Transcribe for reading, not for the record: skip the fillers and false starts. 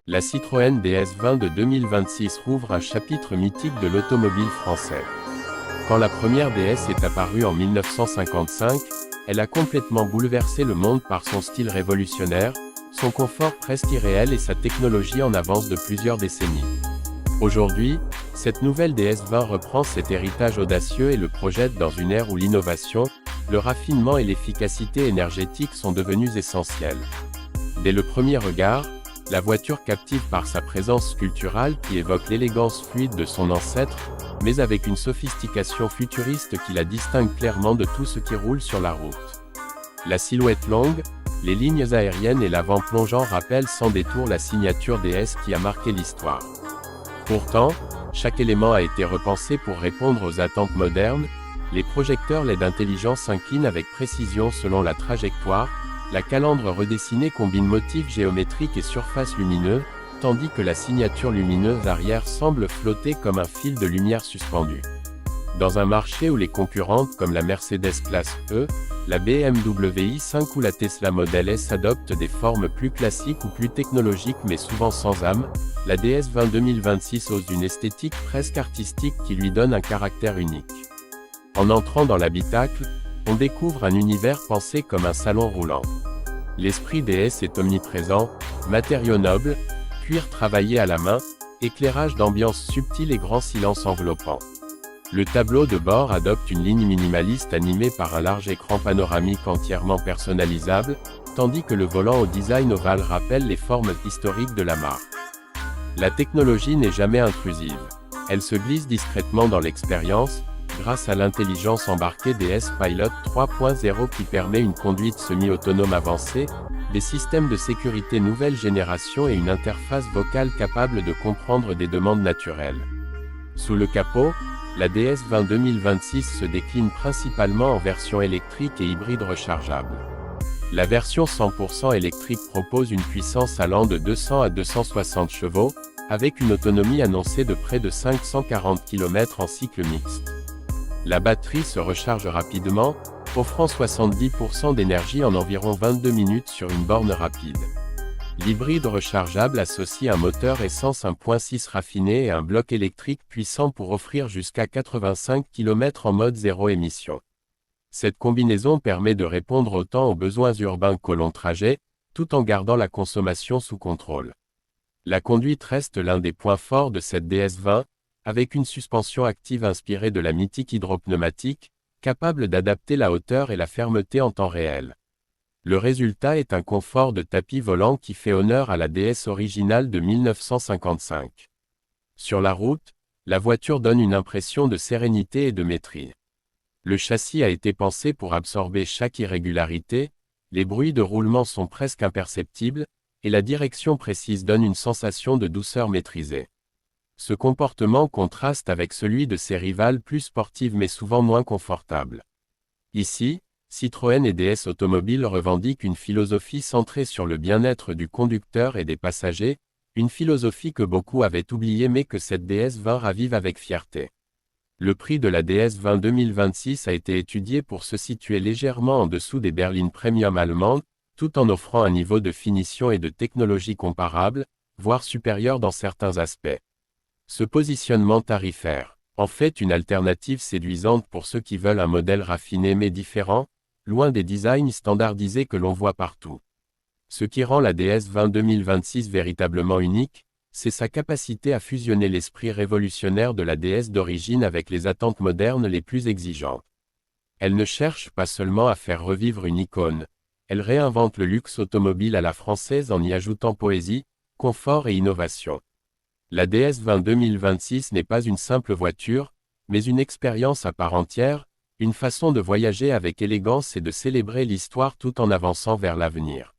La Citroën DS20 de 2026 rouvre un chapitre mythique de l'automobile français. Quand la première DS est apparue en 1955, elle a complètement bouleversé le monde par son style révolutionnaire, son confort presque irréel et sa technologie en avance de plusieurs décennies. Aujourd'hui, cette nouvelle DS20 reprend cet héritage audacieux et le projette dans une ère où l'innovation, le raffinement et l'efficacité énergétique sont devenus essentiels. Dès le premier regard, la voiture captive par sa présence sculpturale qui évoque l'élégance fluide de son ancêtre, mais avec une sophistication futuriste qui la distingue clairement de tout ce qui roule sur la route. La silhouette longue, les lignes aériennes et l'avant plongeant rappellent sans détour la signature DS qui a marqué l'histoire. Pourtant, chaque élément a été repensé pour répondre aux attentes modernes, les projecteurs LED intelligents s'inclinent avec précision selon la trajectoire, la calandre redessinée combine motifs géométriques et surfaces lumineux, tandis que la signature lumineuse arrière semble flotter comme un fil de lumière suspendu. Dans un marché où les concurrentes comme la Mercedes Classe E, la BMW i5 ou la Tesla Model S adoptent des formes plus classiques ou plus technologiques mais souvent sans âme, la DS20 2026 ose une esthétique presque artistique qui lui donne un caractère unique. En entrant dans l'habitacle, on découvre un univers pensé comme un salon roulant. L'esprit DS est omniprésent, matériaux nobles, cuir travaillé à la main, éclairage d'ambiance subtil et grand silence enveloppant. Le tableau de bord adopte une ligne minimaliste animée par un large écran panoramique entièrement personnalisable, tandis que le volant au design ovale rappelle les formes historiques de la marque. La technologie n'est jamais intrusive. Elle se glisse discrètement dans l'expérience, grâce à l'intelligence embarquée DS Pilot 3.0 qui permet une conduite semi-autonome avancée, des systèmes de sécurité nouvelle génération et une interface vocale capable de comprendre des demandes naturelles. Sous le capot, la DS20 2026 se décline principalement en version électrique et hybride rechargeable. La version 100% électrique propose une puissance allant de 200 à 260 chevaux, avec une autonomie annoncée de près de 540 km en cycle mixte. La batterie se recharge rapidement, offrant 70% d'énergie en environ 22 minutes sur une borne rapide. L'hybride rechargeable associe un moteur essence 1.6 raffiné et un bloc électrique puissant pour offrir jusqu'à 85 km en mode zéro émission. Cette combinaison permet de répondre autant aux besoins urbains qu'aux longs trajets, tout en gardant la consommation sous contrôle. La conduite reste l'un des points forts de cette DS20, avec une suspension active inspirée de la mythique hydropneumatique, capable d'adapter la hauteur et la fermeté en temps réel. Le résultat est un confort de tapis volant qui fait honneur à la DS originale de 1955. Sur la route, la voiture donne une impression de sérénité et de maîtrise. Le châssis a été pensé pour absorber chaque irrégularité, les bruits de roulement sont presque imperceptibles, et la direction précise donne une sensation de douceur maîtrisée. Ce comportement contraste avec celui de ses rivales plus sportives mais souvent moins confortables. Ici, Citroën et DS Automobile revendiquent une philosophie centrée sur le bien-être du conducteur et des passagers, une philosophie que beaucoup avaient oubliée mais que cette DS20 ravive avec fierté. Le prix de la DS20 2026 a été étudié pour se situer légèrement en dessous des berlines premium allemandes, tout en offrant un niveau de finition et de technologie comparable, voire supérieur dans certains aspects. Ce positionnement tarifaire en fait une alternative séduisante pour ceux qui veulent un modèle raffiné mais différent, loin des designs standardisés que l'on voit partout. Ce qui rend la DS20 2026 véritablement unique, c'est sa capacité à fusionner l'esprit révolutionnaire de la DS d'origine avec les attentes modernes les plus exigeantes. Elle ne cherche pas seulement à faire revivre une icône, elle réinvente le luxe automobile à la française en y ajoutant poésie, confort et innovation. La DS20 2026 n'est pas une simple voiture, mais une expérience à part entière, une façon de voyager avec élégance et de célébrer l'histoire tout en avançant vers l'avenir.